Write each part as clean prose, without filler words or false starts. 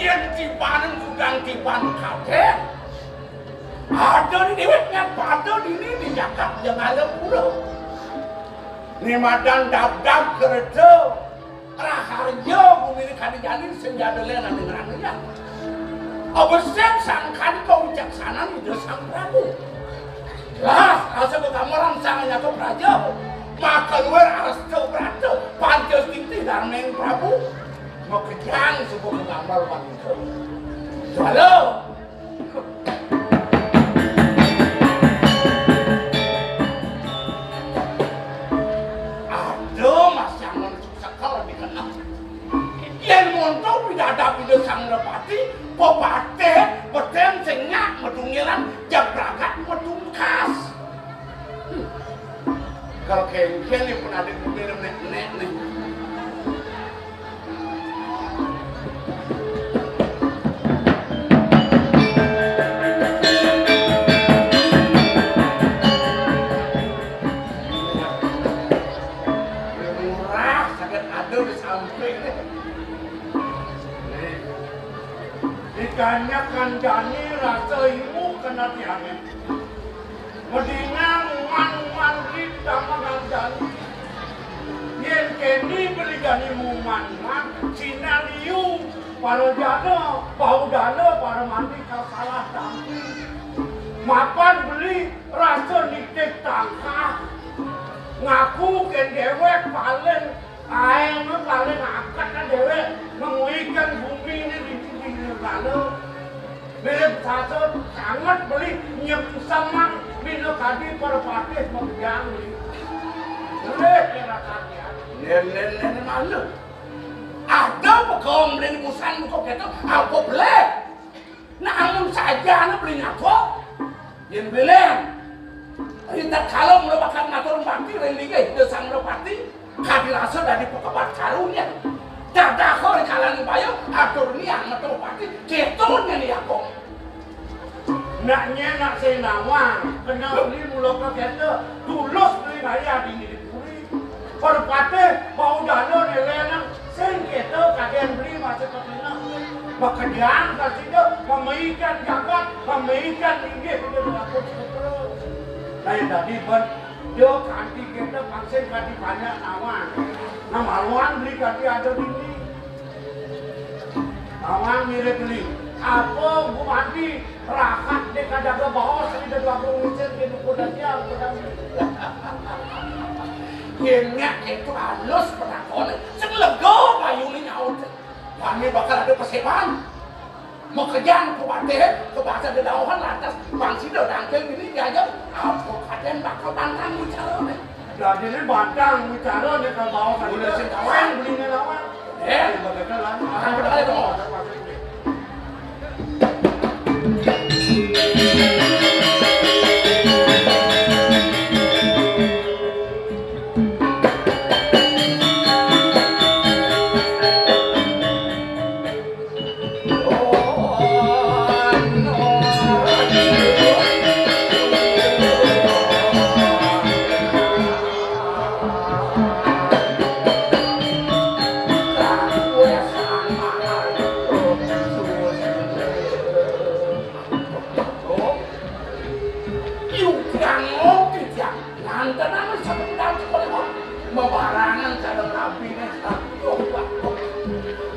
yen dipanen kudang dipan kadek. Ada di deweknya pada dini dijakat yang ada pula. Ni madan dab-dab kerja. Raharjo bumi ni kadijani senjata lena dengan anaknya. Abesek sangkan kau bijaksana ni Sang Prabu. Lah, asa kegamaran sanganya kau praja. Maka luar astu praja pantas tinti darmeng Prabu. Mau kejang sebuah kegambar wanita. Halo. Yen monto bidadapi de Sang Repati, pepate, peten sengak medungiran, jabragat medungkas. Kalau kengkel ni pun ada minum nek nih. Murah, sakit ada di samping ni. Ikannya kandani rasa ilmu kena diangin. Medingan man kita mengandani. Yen kini beligani muman Cina liu para jana bau dana para mandi kau salah dampi. Mapan beli rasa nitik tangkah. Ngaku ken dewek paling air paling angkat kan dewek menguikan bumi ini di lalu mirip satu sangat beli nyem sama minum kadi para patih mengjang boleh kira-kira nen malu ada pekong beli musan kok gitu aku beli namun saja anda beli ngaku yang beli kita kalau mulai bakal ngatur bakti religa itu Sang Repati kadi rasa dari pekebat karunya dadah kau di kalangan bayo atur ni yang metu pati ketunnya ni aku naknya nak senawa kena beli mula ke kita tulus beli raya di puri perpate bau dana ni lenang sen kita kagian beli masa kena pekerjaan kasihnya memaikan jagat memaikan tinggi kita aku terus saya tadi ber dia kanti kita paksa kanti banyak awan nah maluan beli kanti ada ini awan mirip beli apa gua mati rakat dek ada ke bawah sini dah aku ngicir ke kodanya Yennya itu halus penakon selega payung ini nyaut kami bakal ada persepan mau kerjaan ke Bate, ke bahasa dedauhan lantas bangsi dedangkel ini aja apa kaden bakal bantang bicara nih jadi ini bantang bicara nih kalau bawa kan boleh sekawan belinya lawan bagaimana lah akan berdaya dong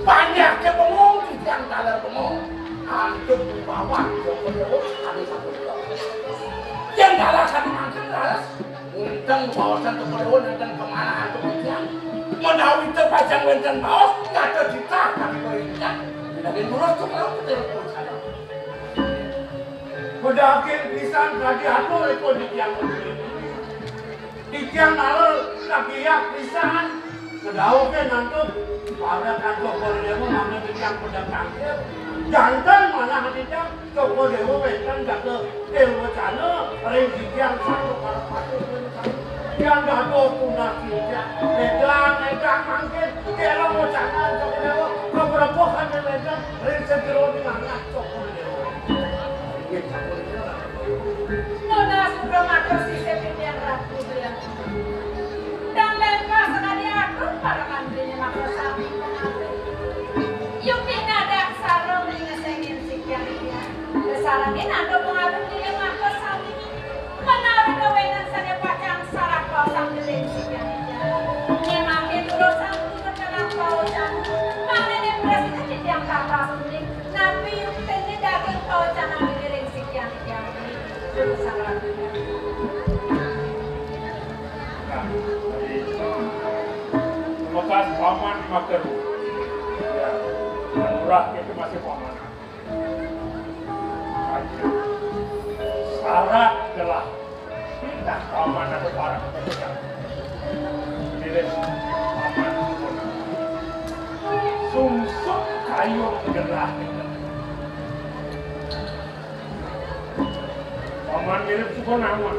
banyaknya pengong yang kalah pengong antum bawa yang kalah kami antum kalah untung bawasan kepedewan dan kemana antum yang menawi terpajang wenten bawas nggak ada cita kami berikan dari lurus tuh kalau telepon saya pedagang pisan tadi aku ikut di tiang nalur lagi ya pisan kedau ke nantuk pada kantor Kodewo mana tiang pedagang jantan mana hatinya Kodewo wetan jatuh dewa cana ring tiang satu para patu yang jatuh tunas kita edang mangkin kira mau cana Kodewo beberapa kali wetan ring segera di mana Kodewo nona sudah makan si sepin yang rapi bilang dan lepas sekali aku para kandinya makan sapi yuk tidak ada sarung jelas paman mager. Ya, murah itu masih paman. Syarat jelas tidak paman atau para pekerjaan. Tidak paman pun. Sungsuk kayu gerah. Paman mirip suku nama.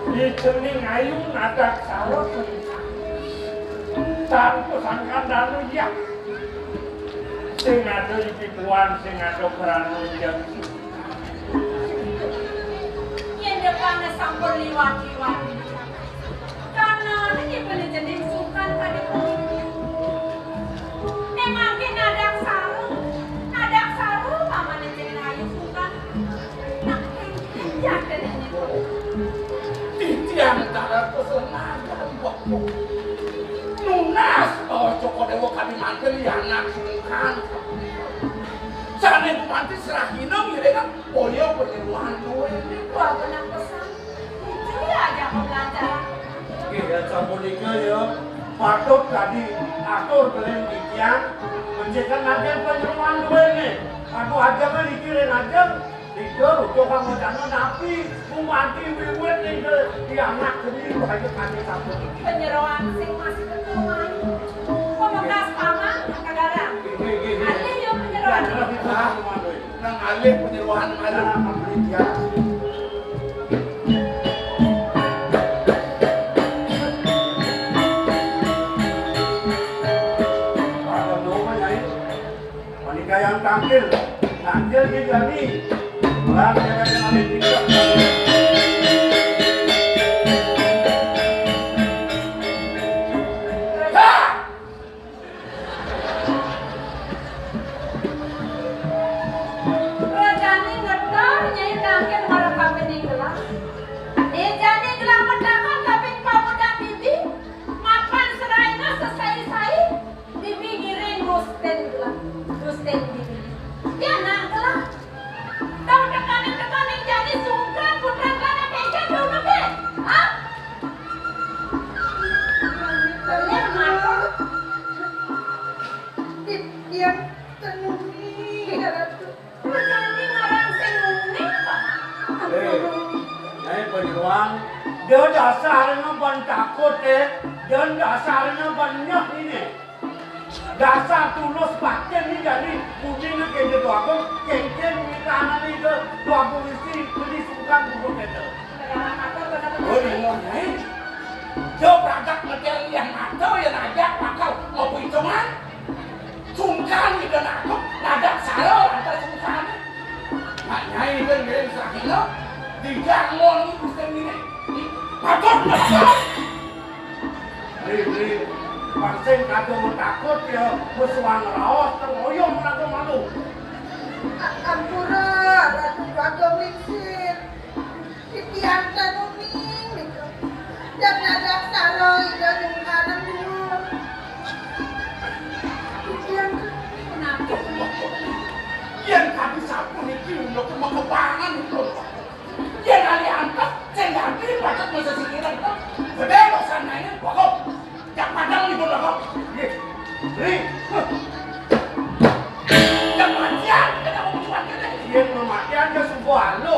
Di cening ayu nadak sarot tanpa sangkan danu ya. Sing ada ibuan, sing ada kerana yang yang depannya sampul liwat-liwat. Karena ini boleh jadi sukan tadi. Memangkin nadak saru, paman yang jadi ayu sukan. Nak yakin ini. Titi antara kesenangan waktu lunas Joko Dewa kami mantel yang anak sungkan sana manti serahina mirip kan polio penyeluhan duit Wah benar pesan. Itu ya aja pembelajaran. ya campurika ya patut tadi atur kalian dikian mencetak nanti penyeluhan duit nih aku aja kan dikirin aja itu coba mau dana napi mati wiwet nih di anak sendiri banyak kami satu Penyeroan sing masih ketuan. Pemegas paman kagarang. Ada yang penyeroan. Nang alih penyeluhan ada membeli dia. Ada dua nyai. Wanita yang tampil dia jadi orang yang alih tiga. Dia dasarnya ban takut dan dasarnya banyak ini. Dasar tulus pakai ni jadi pujinya kerja tu aku kengken minta ni ke tu aku mesti beli sukan buku itu. Oh ini ni. Jauh produk material yang ada yang ajak pakau mau hitungan. Sungkan kita nak ada salah antara sungkan. Maknya itu yang sakitlah. Digangon itu sendiri. Takut. Beli. Pasien kado takut ya, bersuang rawas, tergoyong aku malu. Ampura, ratu kado mixir. Titian tanuming. Dan ada saroy dan kanan dulu. Titian Kenapa? Yang kami sapu ni kira untuk kebangan itu. Yang kali angkat, saya ngambil macam masa sikiran tu. Berdua sana ini, bakal. Jak padang ni pun bakal. Ni. Jak matian, kita mau cuan kita. Yang mematian dia sebuah malu.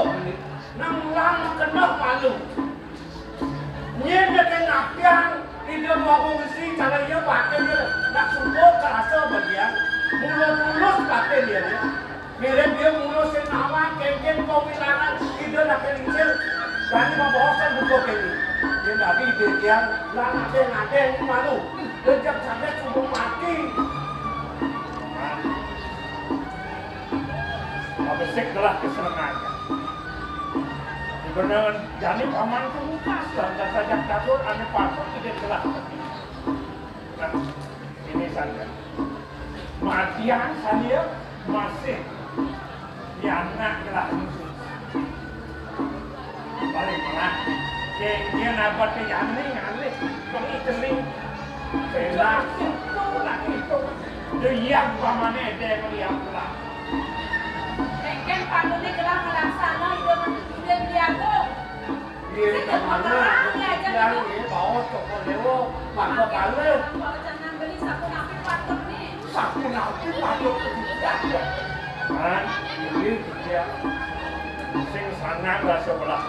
Nang lang kena malu. Nyen dia kena piang. Dia mau mesti cara dia pakai dia. Nak sumpah kerasa bagian. Mulus pakai dia. Mirip dia mulus senawan, kengken pewilangan. Dia nak kelincir. Kami membawakan buku ini. Dia nabi dia lang ada ni malu. Dia sampai subuh mati. Abisik telah kesenangannya. Sebenarnya jadi paman itu lupas dan saja kabur ane pasok tidak telah. Nah, ini saja. Matian saya masih di anak telah musuh. Balik malah. Dia nabat ke yang alih. Pengiteling. Belak. Belak itu. Dia yang pamannya dia melihat belak. Mungkin Pak Nuni gelang melaksana itu dia aku. Dia kemana? Yang ini bawa toko dewa, maka kali. Kalau jangan beli sapu napi patut nih. Sapu napi patut tidak. Kan, ini dia. Sing sangat lah sebelah.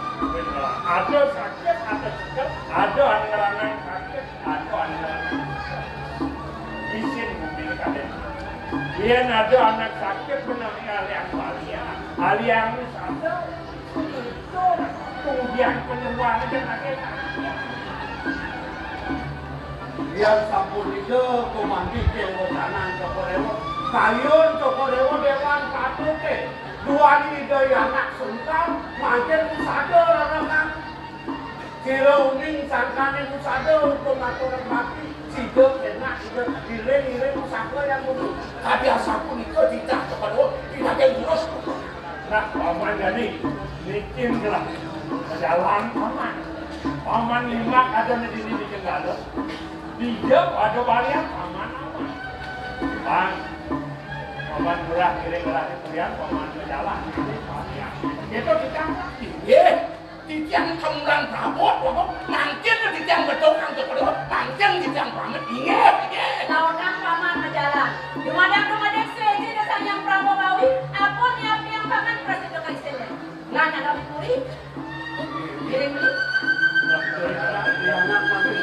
Ada sakit, ada cekap, ada anak-anak sakit, ada anak-anak. Isin mobil kalian. Dia ada anak sakit benarnya aliang ada itu kemudian penyembuhan aja pakai dia sampun itu komandi ke watanan Cokorewo kayun Cokorewo dewan patut dua ide anak sungkam makin usada orang kira uning sangkane usada untuk ngaturan mati sido enak sido iring usaka yang dulu tapi asapun itu tidak Cokorewo tidak ada urus nah paman jadi bikin gelah jalan paman lima ada di sini bikin gak ada tiga ada varian paman bang paman gerak kira-kira itu ya paman berjalan itu kita titiang kemulan prabot mangkin titiang betul kang Cokorewo mangkin titiang banget inget Launang paman berjalan dumadang seji dasar yang prabogawi apun yang paman presiden kaisenya nanya kami puri kirim beli anak mati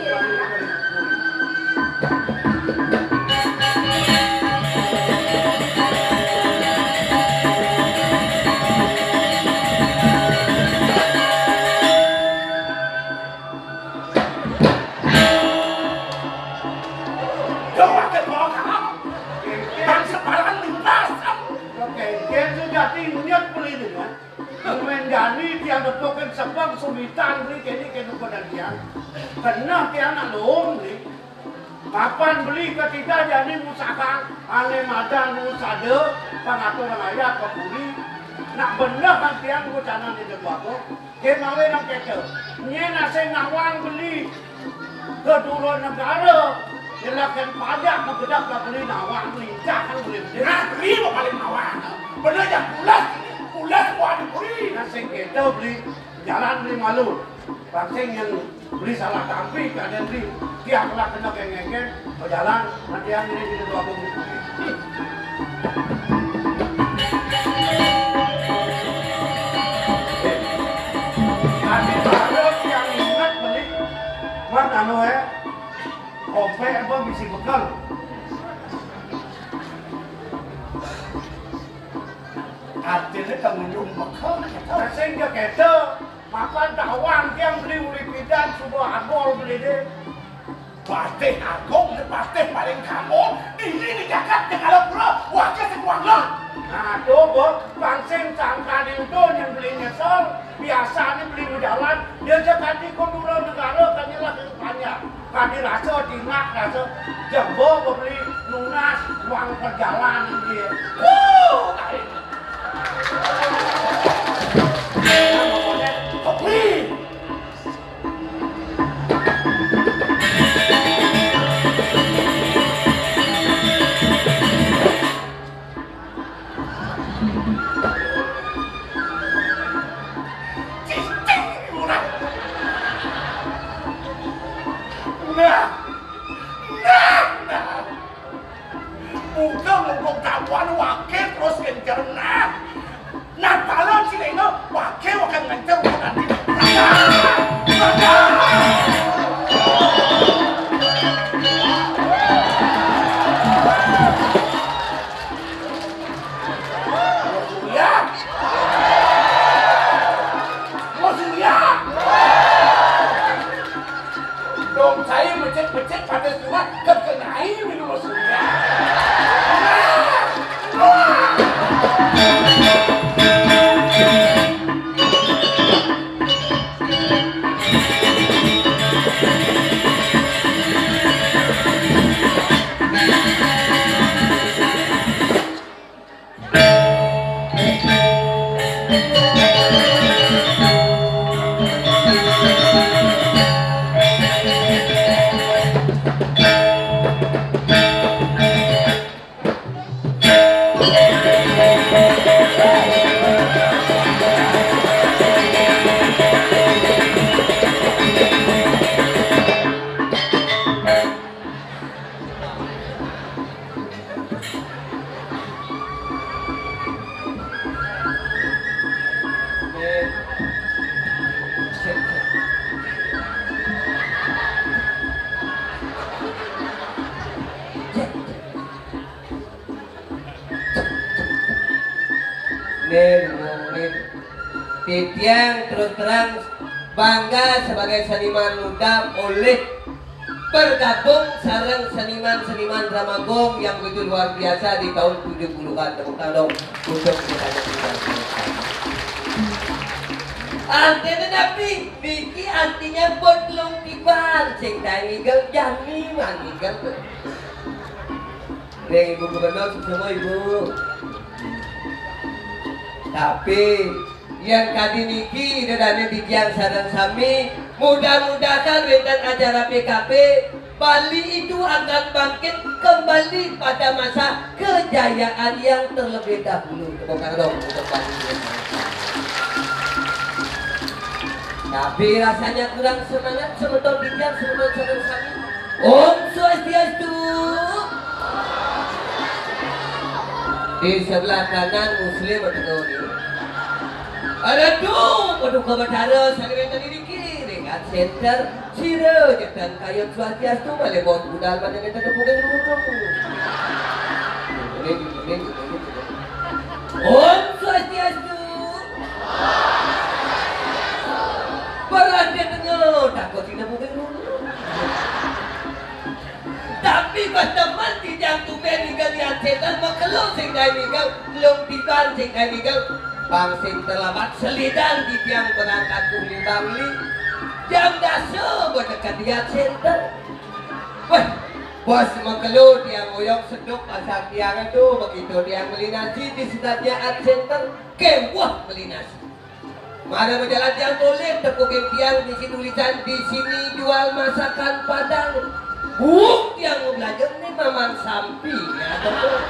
Jadi tiang betul sebab sulitan beli kini kena pendakian. Karena tiang nak lom beli. Kapan beli ketika jadi musakan, ane madan musade, pengaturan ayat kebuli. Nak benar kan tiang bucanan di depan aku. Kemawe nak kecil. Nye nasi ngawang beli kedua negara. Jelakan pajak kebedak tak beli nawang lincah kan beli. Nah beli mau paling nawang. Benar yang pulas buat beli. Nasi kita beli jalan beli malu. Paksing yang beli salah tampi kadang beli. Tiap lah kena kengeng berjalan nanti yang ini di dua bumi. Nanti baru yang ingat beli. Mat anu kopi apa bisi bekal. Artinya pengunjung bekal. Sehingga kita makan tawang yang beli uli pidan sebuah agol beli deh. Pasti agung, pasti paling kamu. Ini Jakarta kalau bro, wakil sebuah. Nah tuh bos, pangsing sangka itu yang beli nyesel. Biasa nih beli jalan, dia jadi kondura negara kan nyelah ke depannya. Kadi rasa tingak rasa jembo beli lunas uang perjalanan dia. Kopi. Bukan ngomong kawan wakil terus kejar nah kalau sini no wakil akan ngejar nanti dong saya becek pada semua kekenai minum surya. Nih, Titiang terus terang bangga sebagai seniman muda oleh bergabung sareng seniman-seniman drama gong yang begitu luar biasa di tahun 70-an. Tepuk tangan untuk kita. Artinya tapi Niki artinya belum tiba, ceng nigel jani manigel. Neng ibu gubernur semua ibu. Tapi yang kadi Niki dadane dikiang sareng sami, mudah-mudahan wonten acara PKP Bali itu akan bangkit kembali pada masa kejayaan yang terlebih dahulu. Tepuk tangan dong untuk Bali. Tapi rasanya kurang semangat semeton dikiang semeton sareng sami. Om Swastiastu. Di sebelah kanan Muslim atau ini. Ada tuh, paduka batara saliran tadi di kiri kan center sira jatan kayu Swastiastu male bot budal pada kita bukan dulu. Ini. Om Swastiastu. Berada tengah takut tidak bukan dulu. Tapi pas teman tidak tuh meninggal yang setan makelong sing meninggal belum tiba sing meninggal. Bang sing terlambat selidang di tiang berangkat kuli Bangli jam dasar berdekat dia center. Wah, bos mengkeluh tiang oyok seduk pasang tiang itu begitu tiang beli nasi di setatnya at center kewah beli nasi. Mana berjalan tiang tulis tepukin tiang di sini tulisan di sini jual masakan Padang. Tiang mau belajar nih mamang sampi ya betul.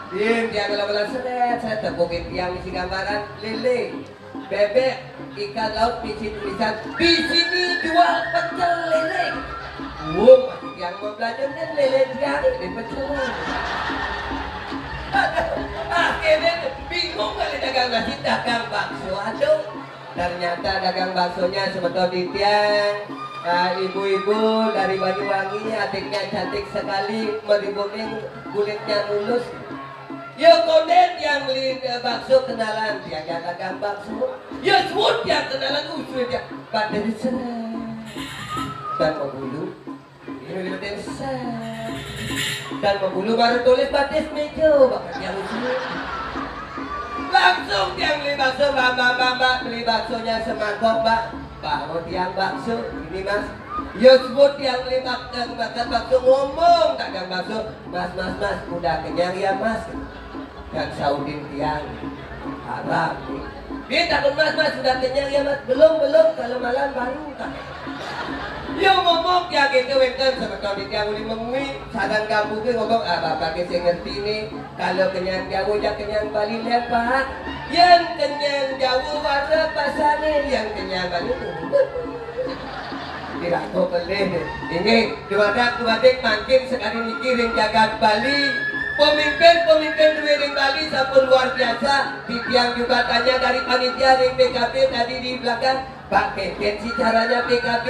Tiang kalau seret saya tepukin tiang isi gambaran lele, bebek, ikan laut isi tulisan di sini jual pecel lele. Masih tiang mau belajar nih lele tiang di pecel. Akhirnya bingung kali dagang nasi dagang bakso. Aduh, ternyata dagang baksonya sebetulnya di tiang. Ibu-ibu dari Banyuwangi, adiknya cantik sekali, meribungin kulitnya mulus. Ya koden yang beli bakso kenalan, dia dagang bakso. Ya semut yang kenalan usul dia, pada diserang dan membulu. Ini diserang dan membulu baru tulis batis meja, bahkan yang usul. Langsung dia beli bakso, mbak beli baksonya semangkok mbak. Baru tiang bakso, ini mas. Ya sebut tiang beli makan bakso ngomong dagang bakso, mas, udah kenyang ya mas. Dan Saudin tiang harap nih. Dia takut mas sudah kenyang ya mas. Belum kalau malam baru tak. Ya ngomong ya gitu wenten sebetulnya dia boleh memui sadang kamu ke ngomong bapak saya ngerti nih kalau kenyang jauh ya kenyang Bali lepak yang kenyang jauh warna pasane yang kenyang Bali tidak kau beli ini dua dik makin sekali mikirin jagat Bali pemimpin ring Bali sampun luar biasa di tiang juga tanya dari panitia ring PKB tadi di belakang Pak Keken sih caranya PKB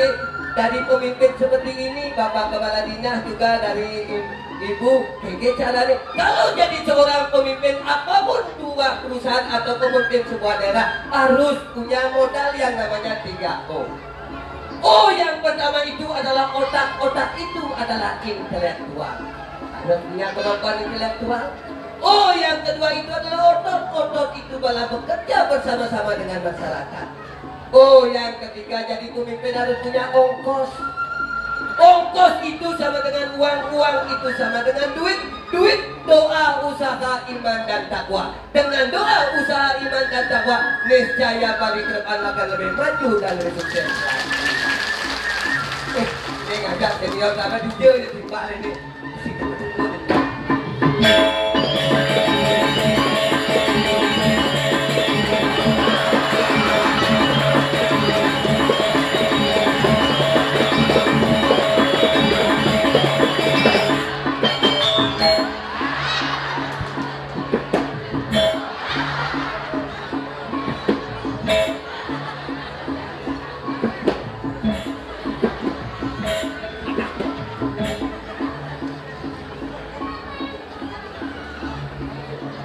dari pemimpin seperti ini, Bapak Kepala Dinas juga dari Ibu, kayak caranya. Kalau jadi seorang pemimpin apapun dua perusahaan atau pemimpin sebuah daerah harus punya modal yang namanya 3O. O yang pertama itu adalah otak itu adalah intelektual. Harus punya kemampuan intelektual. O yang kedua itu adalah otot itu malah bekerja bersama-sama dengan masyarakat. Oh, yang ketiga jadi pemimpin harus punya ongkos. Ongkos itu sama dengan uang itu sama dengan duit. Doa, usaha, iman dan takwa. Dengan doa, usaha, iman dan takwa, niscaya Bali ke depan akan lebih maju dan lebih sukses. Ini ngajak jadi orang sama dia di Bali ini.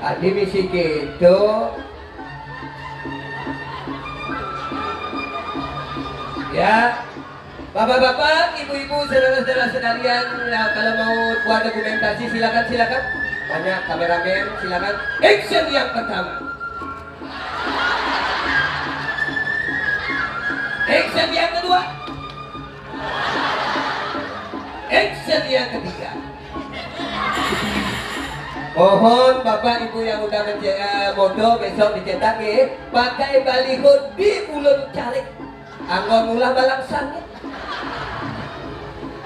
Adi misi gitu. Ya, bapak-bapak, ibu-ibu, saudara-saudara sekalian, ya, kalau mau buat dokumentasi silakan. Banyak kameramen, silakan. Action yang pertama. Action yang kedua. Action yang ketiga. Mohon bapak ibu yang udah modal besok dicetak ya, pakai baliho di ulun carik. Anggon ulah balang sangit.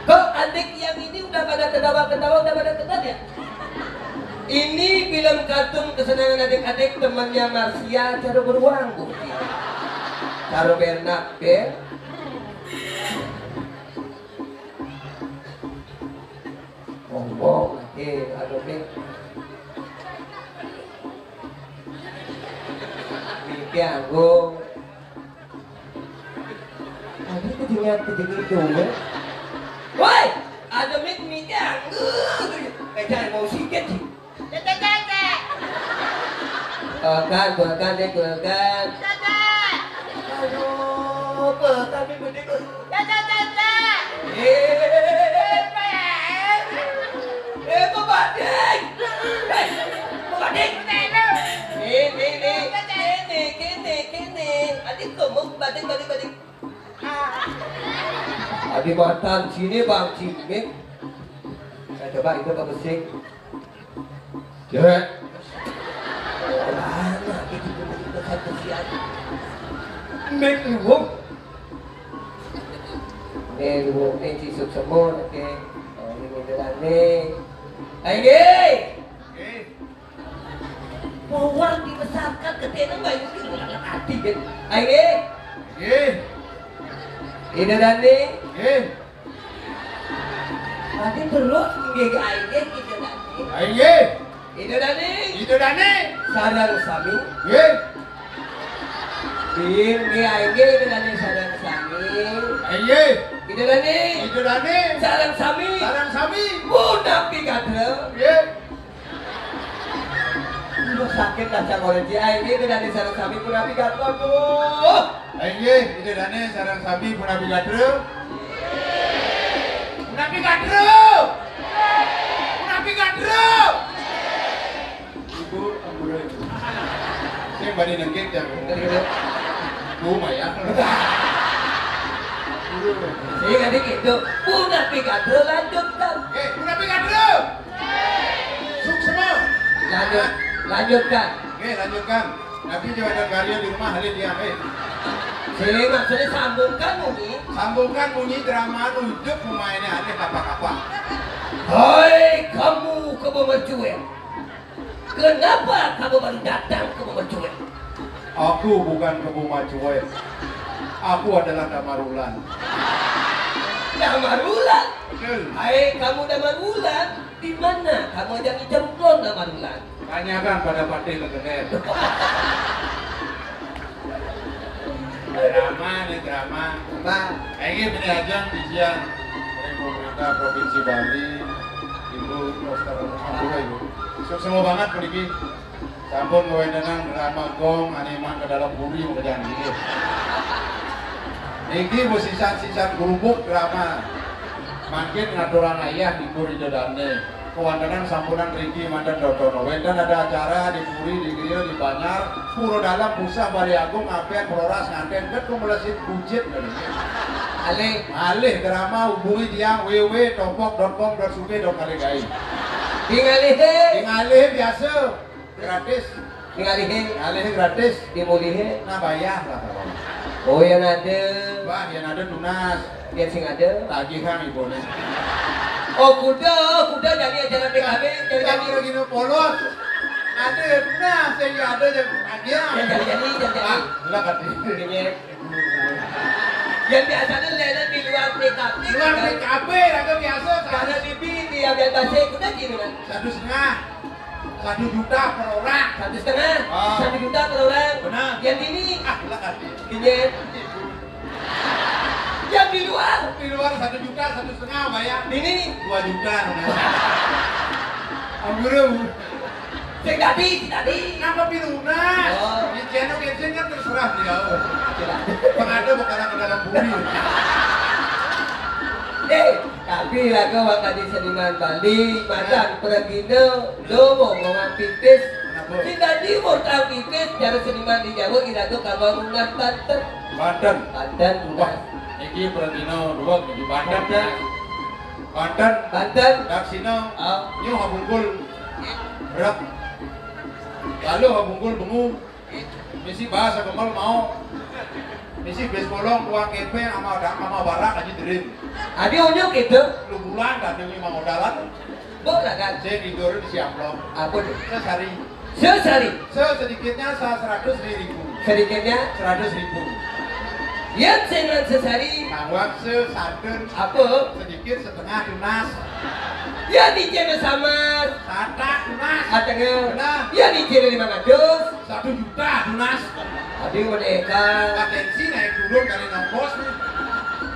Kok adik yang ini udah pada ketawa udah pada ketawa ya? Ini film kartun kesenangan adik-adik temannya Marsia cara beruang bukti. Cara bernak ya. Ngomong aduh nih. Mimpi anggung. Ada kejengit dulu. Woi, ada mimpi anggung. Kayak mau sikit sih. Gulkan deh. Aduh, kami berdua. Pembanding. Kene. Adik kamu banding. Adi mantan sini bang Cimik. Saya coba itu Pak Besik. Cek. Mana itu kesian. Mek lu. Ini cisuk semua oke. Ini modelannya. Ayo. Mawar dibesarkan ketemu bayu di ulang hati kan. Ayo. Ini dani. Tadi terus ngege ayo kita dani. Ayo. Itu dani. Sarang sami. Ini ayo itu dani sarang sami. Itu dani. Sarang sami. Mudah pigadre. Lu sakit kaca koleksi ayo itu dani sarang sami mudah pigadre tuh. Ayo, itu dane sarang sapi Punapi Gadro. Ibu ampura ibu. Saya bani nengkit ya. Ya. Saya nggak gitu. Punapi Gadro lanjutkan. Punapi Gadro. Suksema. Lanjutkan. Lanjutkan. Nanti jauh ada karya di rumah hari dia. Saya maksudnya sambungkan bunyi drama rujuk pemainnya aneh apa-apa. Hai kamu Mercusuar. Kenapa kamu baru datang ke Mercusuar? Aku bukan ke Mercusuar. Aku adalah Damarulan. Damarulan? Betul. Hai kamu Damarulan. Di mana kamu yang jemplon Damarulan? Tanyakan pada Patih Legener. Drama. Ini penyajian bijian dari pemerintah Provinsi Bali, Ibu Ampura Ibu. Semua banget peniki. Sampun kewenangan drama gong animan ke dalam bumi mengejar ini. Iki sisan gerubuk drama. Makin ngaturan ayah di Puri Dodane. Kewandanan sampunan Riki Mandan Dodono. Wendan ada acara di Puri, di Griyo, di Banyar, Puro Dalam, Pusah, Bali Agung, Apen, Proras, Nganten, Ketum, Melesit, Bujit. Alih drama hubungi tiang www.topok.com.suke.kaligai. Tingalih biasa, gratis. Tingalih gratis, Dimulihe. Nah bayar lah. Oh yang ada. Wah yang ada tunas. Yang sing ada. Tagihan ibu nih. Oh kuda jadi acara PKB Jadi gini polos. Ada tunas, saya ada yang dia. jadi. Lah kati. Yang biasanya lelah di luar PKB. Luar PKB raga biasa. Karena di ambil bahasa kuda gini kan. 1,5 1 juta per orang. 1,5 1 juta per orang. Benar. Yang ini Lah kati. gini. Yang di luar 1 juta 1,5 bayar. ini 2 juta. Amburu. Sing tadi. Nama pilunas. Oh. Di channel Kensin kan terserah beliau. Tidak. Pengada bukan ke dalam bumi. Tapi lah kau tadi seniman Bali, madan pergino, lomo ngomong pipis. Si tadi mau tahu pipis, cara seniman di Jawa kira tu kalau lunas Banten. Banten lunas. Iki pergino dua di Banten. Banten. Daksino. Oh. Nyu habungkul. Berak. Lalu habungkul bengu. Misi bahasa kemal mau. Misi bes kolong tuang kepe sama barak aja dirin. Adi onyok itu. Lu bulan kan demi mangodalan. Boleh kan? Saya tidur di Siamplong. Apa tu? Sehari. Sehari. Sedikitnya 100.000. Sedikitnya 100.000. yang senang sehari. Nawak sesadun. Apa? Sedikit setengah tunas. Ya dicari sama. Satak tunas. Katanya. Benar. Ya dicari 500. 1 juta tunas. Adi mereka. Potensi naik turun kali nongkos nih.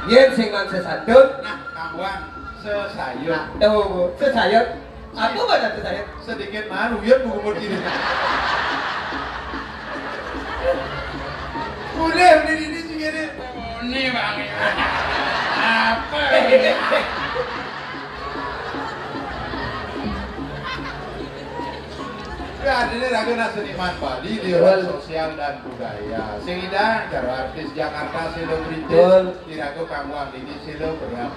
Yang senang sesantun. Nah, kawan sesayur. Tahu sesayur. Apa baca sesayur? Sedikit malu ya buku begini. Udah ini segini. Oh, ini bang. Apa? Ya, ini ragu seniman Bali di ruang sosial dan budaya. Sehingga cara artis Jakarta selebritis diragu kamu ini selo berat.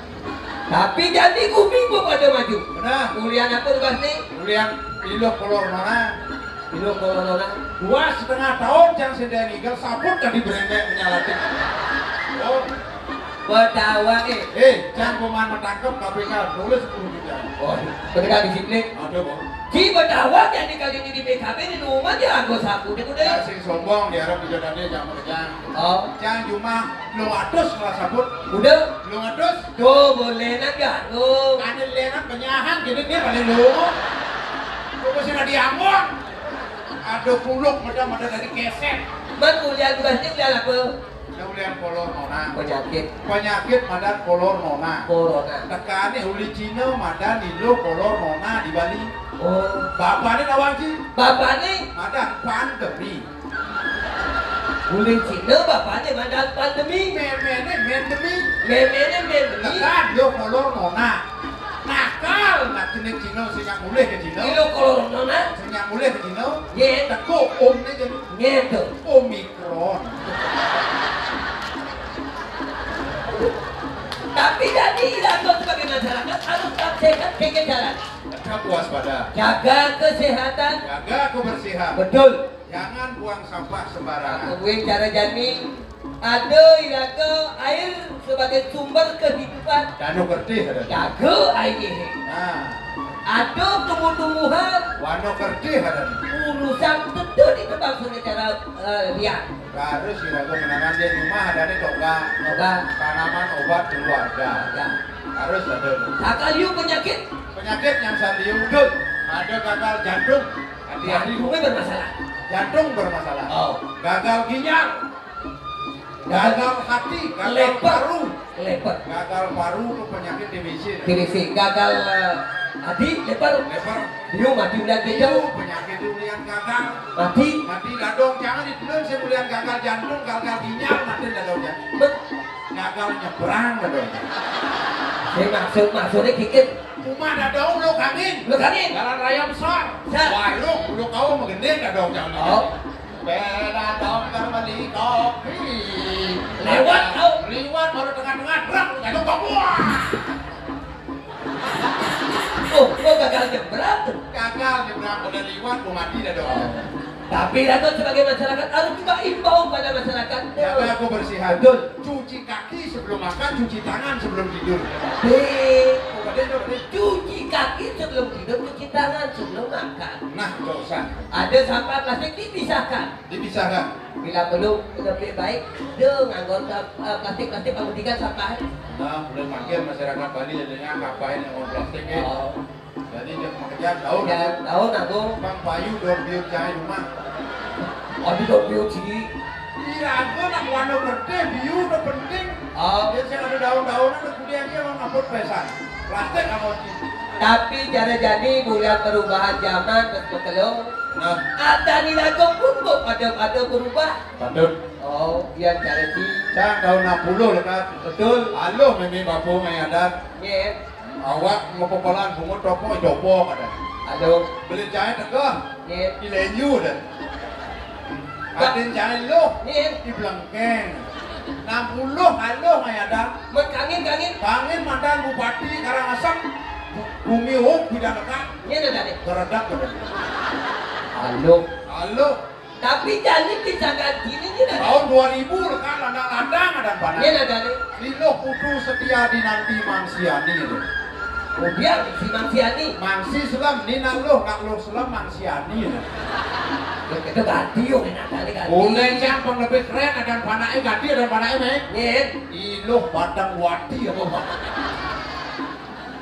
Tapi jadi kuping bu pada maju. Benar. Kuliah apa tuh pasti? Kuliah iloh kolor mana? Ilu kolonona. 2,5 tahun yang sedang ninggal sabun tadi berendek menyalatin. Oh, Betawa jangan kuman metangkep KPK tulis 10 juta. Oh, penegak disiplin. Ada kok. Di Betawa yang dikali ini di PKB di rumah dia aku sapu deh Ya udah. sing sombong diharap dijadane jangan kerjaan. Oh, Jangan cuma lu adus kelas sabun. udah. Lu adus. Tuh boleh nak ganggu. Kanil lenak penyahan gini dia paling lu. Lu mesti na diamon. Ada puluk mada dari keset. Man kuliah tugas ni kuliah apa? Kuliah kolor nona. Penyakit Madan kolor nona. corona. Tekane uli Cina madan nilo kolor nona di Bali. Oh, Bapaknya nawang sih. bapak ni Madan pandemi. boleh Cina bapaknya mandang pandemi. Memene mendemi. Memene memeni. Tekan yo kolor nona. Nakal nak jenis Cina sing yang mulih ke Cina. Ilu corona. Sing yang mulih ke Cina. Ye, Teko omne jadi ngeto. Omikron. Tapi jadi Ilanto sebagai masyarakat harus tetap sehat jaga jalan. Tetap waspada. Jaga kesehatan. Jaga kebersihan. Betul. Jangan buang sampah sembarangan. Kemudian cara jani ada ilaga air sebagai sumber kehidupan. Danu kerti ada. Jaga air ini. Nah, Ada tumbuh-tumbuhan wano kerti ada. urusan tentu di tempat secara liar. Harus kira-kira menangan di rumah ada nih toga. Oke. Tanaman obat keluarga. Ya. Harus ada. Sakaliu penyakit. Penyakit yang sandiu dud. Ada gagal jantung. Hati-hati. Jantungnya bermasalah. Jantung bermasalah. Oh. Gagal ginjal. Gagal hati. Gagal Leper. paru. Leper. Gagal paru itu penyakit TBC. TBC. Gagal hati. Leper. Leper. Dia mati udah Itu jauh. penyakit itu yang gagal. Mati. Mati gadong. Jangan ditulis saya melihat gagal jantung, gagal ginjal, mati gadongnya. Gagal nyebrang gadongnya. Saya maksudnya dikit. Cuma dadong lu kangin. Lu kanin. Jalan raya besar. Besar. Wah lu kau mau gede dadong jangan. Oh. Beda dong berbeli kopi. Lewat kau. Lewat baru tengah-tengah brak gadong Papua. Oh, kok gagal nyebrang? Gagal nyebrang udah lewat mau mati dadong. Tapi Dato sebagai masyarakat harus juga imbau pada masyarakat. Jaga kebersihan. Betul. Cuci kaki sebelum makan, cuci tangan sebelum tidur. Cuci kaki sebelum tidur, cuci tangan sebelum makan. Nah, nggak usah. Ada sampah plastik dipisahkan. Dipisahkan. Bila perlu lebih baik, dia nganggur plastik pemutikan sampah. Nah, udah makin masyarakat Bali jadinya ngapain yang plastik ini. Oh, Jadi dia mengejar daun. ya tahu nganggur. Bang Payu daun biut cahaya rumah. Oh, di dompet sini. Iya, aku nak warna gede, biu udah penting. Oh, Dia saya ada daun-daunan, kemudian dia mau ngaput pesan. Plastik nggak mau. tapi cara jadi mulai perubahan zaman betul Nah, Ada nilago pun kok pada berubah. patut. Oh, iya cara sih. Cang tahun 60 lekat. Betul. Halo, mimi bapu ngayadan. Iya. Awak ngopokolan bungut topo jopo kada. Halo. Beli jahe tegah. Iya. Ilenyu dah. Adin jahe lo. Iya. Di Blengkeng. 60 halo ngayadan. Mengkangin. Kangin mantan bupati Karangasem. Bumi Huk bidang lekat. Iya dah nih. Keredak kada. Halo. Halo. Tapi jadi bisa ganti ini dah. Tahun 2000 lekat landang-landang ada panah. Iya dah nih. Lilo putu setia dinanti mangsiani itu. Kemudian si Mangsiani. Mangsi selam nina lo nak lo selam mangsiani itu. Itu ganti yo enak kali ganti. Ulen yang lebih keren ada panai ganti ada panai mek. Iya. Iloh padang wati apa pak?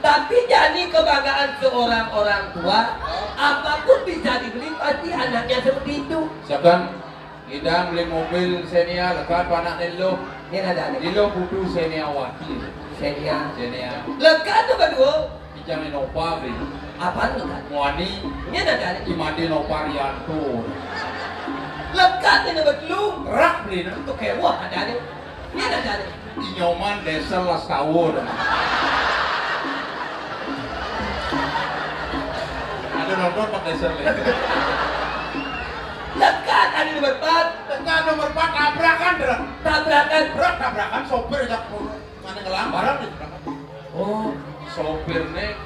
Tapi jadi kebanggaan seorang orang tua, apapun bisa dibeli pasti anaknya seperti itu. Sekarang kita beli mobil Xenia lekat panak nilo. Ini ada nih. Nilo putu Xenia wati. Xenia. Xenia. Lekat tuh kedua. Ijang Nova beli. Apaan lekat? Muani Ini ada nih. Imadi Nova Rianto. Lekat ini betul. Rak beli nah. Untuk kewah ada nih. Ini ada nih. Inyoman Desel Lastawur. Ada nonton Pak Desel ya? Lekat ada nomor 4. Dengan nomor 4 tabrakan berat. Tabrakan. Berat tabrakan sopir ajak mana ngelambaran nih. Oh. Sopirnya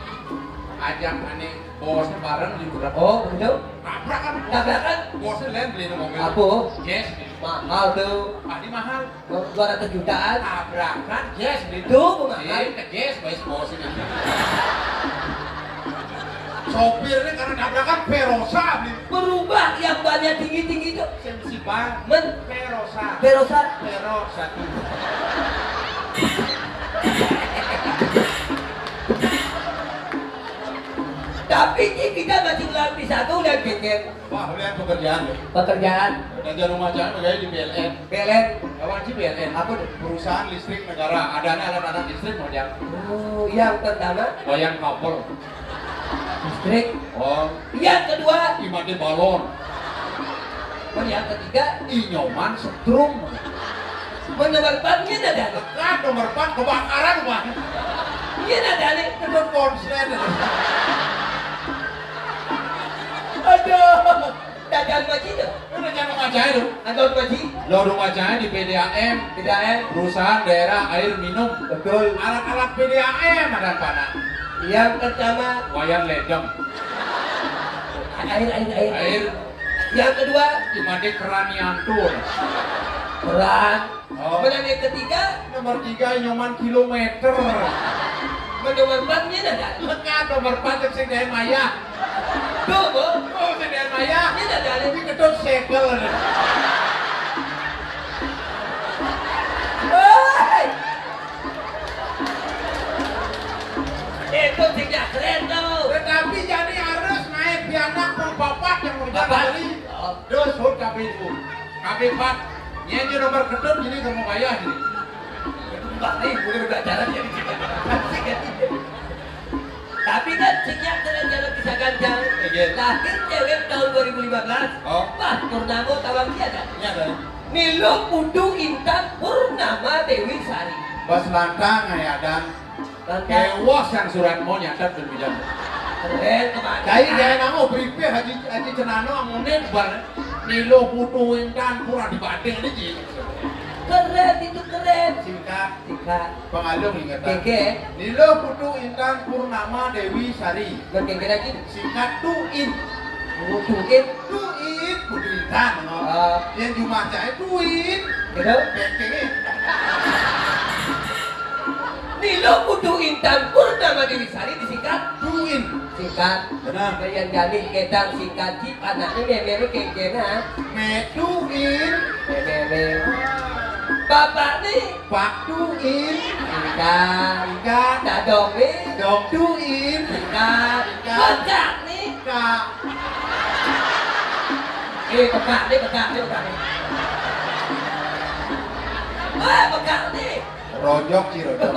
ajak ane bosnya bareng di berat. Oh, betul. Tabrakan. Tabrakan. Bosnya lain beli mobil. Apa? Yes. Mahal tuh. Di mahal. 200 jutaan. Tabrakan. Yes. Itu mahal. Yes, bosnya. Sopirnya karena tabrakan Perosa beli. Berubah yang banyak tinggi itu. Sensibar. Perosa. Perosa. Perosa. Tapi kita masih lebih satu dan bikin Wah, lihat pekerjaan ya. pekerjaan Kerja rumah jangan kayak di BLN. PLN. Kawan sih BLN. Apa tuh? Perusahaan listrik negara. Adanya alat-alat listrik mau yang Oh, yang pertama wayang kabel. listrik. Oh, Yang kedua, imade balon. yang ketiga, Inyoman setrum. menebarkannya ada. Lekat nomor 4 kebakaran wah. Iya ada nih. Kedon konslet. Aduh, dagang maji tuh. Udah jangan ngajai tuh. Atau maji? Lo rumah ngajai di PDAM. PDAM. Perusahaan daerah air minum. Betul. Alat-alat PDAM ada panah. Yang pertama, Wayang ledeng. air. Air. Yang kedua, Imade keraniantur. peran. Oh. Kemudian yang ketiga, Nomor 3 Inyoman kilometer. menebarkannya ada. Lekat nomor 4 sing daerah Maya. Tuh, Bu. Oh, sing daerah Maya. Ini ada nih. Ini kedon segel. Hei! Itu tidak keren tuh. Tetapi jadi harus naik pianak bapak yang mau Bapak? beli. Dos hut kabin bu. Kabin pak. Nyanyi nomor kedon ini kamu bayar ini. Pak nih, udah jalan jadi tapi kan sejak jalan bisa ganjang. Iya. Lahir cewek tahun 2015. Oh. Wah, Purnama tawang dia ada. Ini ada. Nilo Putu Intan Purnama Dewi Sari. Bos lantang ya dan kewas yang surat mau nyatet dan bilang. Keren kemana? Jadi dia nama prepare haji cenano amunin bar Nilo Putu Intan pura dibanding ini ji. Keren itu keren. Singkat Singkat. pengalung ingatan. Keke. Nilo Putu Intan Purnama Dewi Sari. Berkeke lagi. Singkat Tuin. Butuhin. Tuin Putu Intan. No? Yang cuma cahaya Tuin. Gitu. Keke. Nilo Putu Intan Purnama Dewi Sari disingkat. Tuin. Singkat. Benar. Kalian jamin ketang singkat cip anaknya memang keke nah. Metuin. Memang. Bapak nih. Pak Tuin. Singkat. Singkat. Dadong nih. Dong Tuin. Singkat. Singkat. Pekak nih. Kak. Pekak nih. Wah, pekak nih. Rojok sih rojok.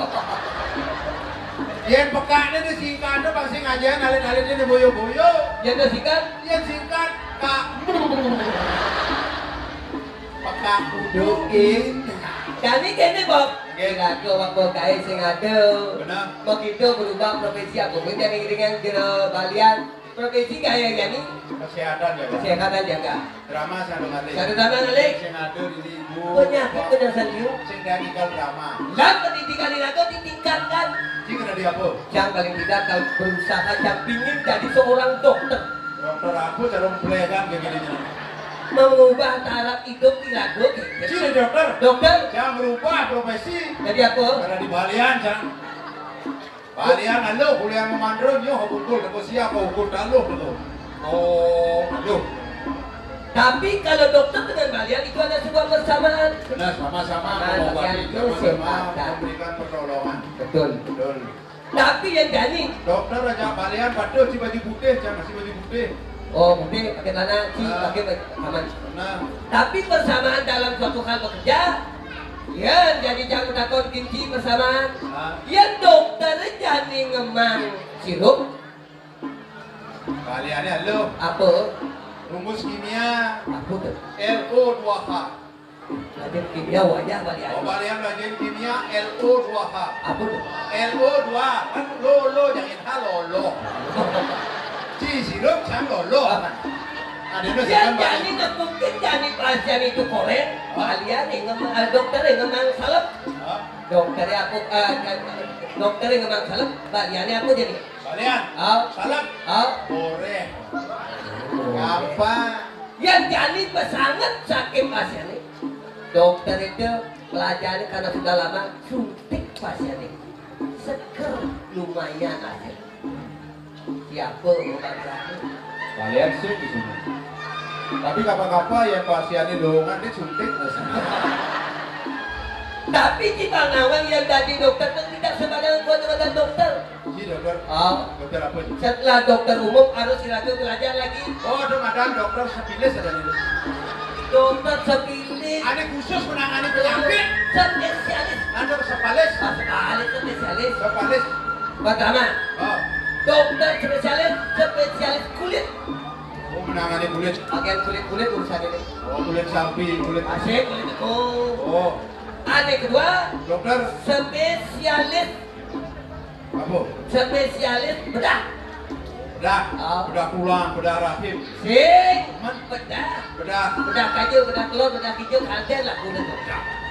Yang pekaknya di singkatnya pasti ngajain alin-alin ini boyo-boyo. Yang singkat. Yang singkat peka. Peka Dukin. Kami kene Bob. Kira ko wak kae sing ado. Benar. Begitu berubah profesi aku. Kita dengan kira balian. Profesi kaya gani. Kesehatan jaga. Kesehatan jaga. Drama saya dengar. Satu drama ngelik. Sing ada di ibu. Penyakit penyelesaian liu. Sing dari kal drama. Dan pendidikan ini aku ditingkatkan. Sing ada di apa? Yang paling tidak kalau berusaha yang ingin jadi seorang dokter. Dokter aku cara mempelaikan kayak gini. Mengubah taraf hidup ilago. Sini dokter. Dokter. Jangan merubah profesi. Jadi apa? Karena di Balian jangan. Balian alo kuliah memandrong yo hukum ko siapa hukum alo dulu. Oh, alo. Tapi kalau dokter dengan balian itu ada sebuah persamaan. Benar sama-sama Nah, mengobati, itu sama-sama sepakat. memberikan pertolongan. Betul. Betul. Tapi yang gani. Dokter aja Balian patuh si baju putih, jangan si baju putih. Oh, mungkin pakai tanah, pakai aman. Nah, Tapi persamaan dalam suatu hal bekerja, ya jadi jangan takut kunci persamaan. Ya dokter jadi ngemang sirup Baliannya alo apa? rumus kimia Apa tuh? LO2H. Ada kimia wajah balian. Oh, Balian belajar kimia LO2H. Apa tuh? LO2 kan lo jangan halo lo. Si sirup jangan lo. Ada itu Ya sekarang jadi nggak mungkin jadi pasien itu korek. Balian yang ngemang dokter yang ngemang salep. Dokternya aku dokter yang ngemang salep. Baliannya aku jadi. Balian, salam, korek. Gampang. Yang jadi sangat sakit pasiennya. Dokter itu pelajari karena sudah lama suntik pasiennya. Seger lumayan aja. Siapa obatnya? Balian sih di sini. Tapi kapan-kapan ya pasiennya doangan dia suntik Tapi jika ngawang yang jadi dokter itu tidak sebagai kuat dokter. Si dokter. Dokter apa sih? Setelah dokter umum harus silakan belajar lagi. Oh, ada dokter spesialis ada nih. Dokter spesialis. Ada khusus menangani penyakit. Spesialis. Ada spesialis. Spesialis. Spesialis. Pertama, Oh, dokter spesialis kulit. oh menangani kulit. Bagian kulit urusan ini. Oh, kulit sapi, kulit Asik kulit itu. Oh, Ada kedua, dokter spesialis bedah. bedah, bedah tulang, bedah rahim, Sik, bedah. bedah. Bedah kayu, bedah telur, bedah hijau, kalden lah kulit itu.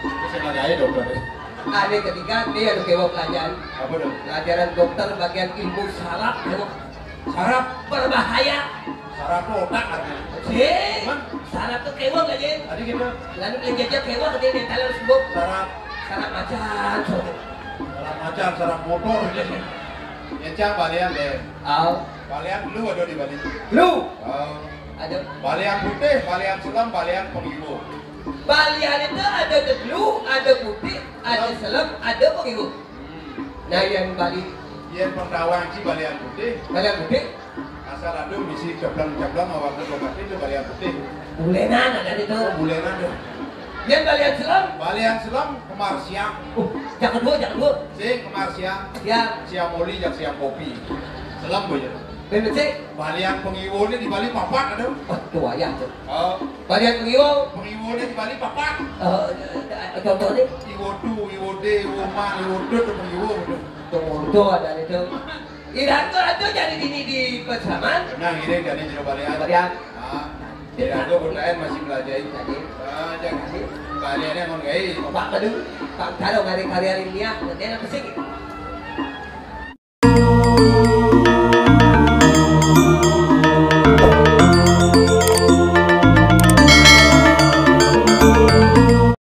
Bisa ngadai dokter. Ada ketiga, dia ada kewa pelajaran. Apa dong? Pelajaran dokter bagian ilmu saraf, Saraf, berbahaya. saraf otak katanya. Sik, saraf tuh kewa nggak Jen? Tadi kita Lalu penjajah kewa ke dia dalam sebut saraf, saraf macan. saraf macan, saraf motor gitu. Encang Balian deh. Balian dulu ada di Bali. Lu Oh, ada Balian putih, Balian sulam, Balian pengibu. balian itu ada deglu, ada putih, ada selam, ada pengibu. Nah yang Bali, Yen Perdawang si Balian putih, balian putih, asal ada misi cablang-cablang awak obat itu Balian putih. bulenan ada itu. Oh, bulenan deh. Yang balian selam, Balian selam kemar siang. jangan dua. Si kemar siang, Siap, siang moli jak siang kopi. Selam boy. bener sih. Balian pengiwu ini di Bali papat ada. Oh, tua ya tuh. Oh, Balian pengibu, pengiwu ini di Bali papat. contohnya, Iwodu, iwode, iwoman, iwodut pengiwu betul. tuh ada itu. Irato jadi di persamaan. Nah, ini dari Jawa Balian. Balian. Ah, Irato berlain masih belajar. Jadi, Jangan Baliannya emang gay. Pak Padu, Pak Karo ngari karya ilmiah, nanti ada pesik.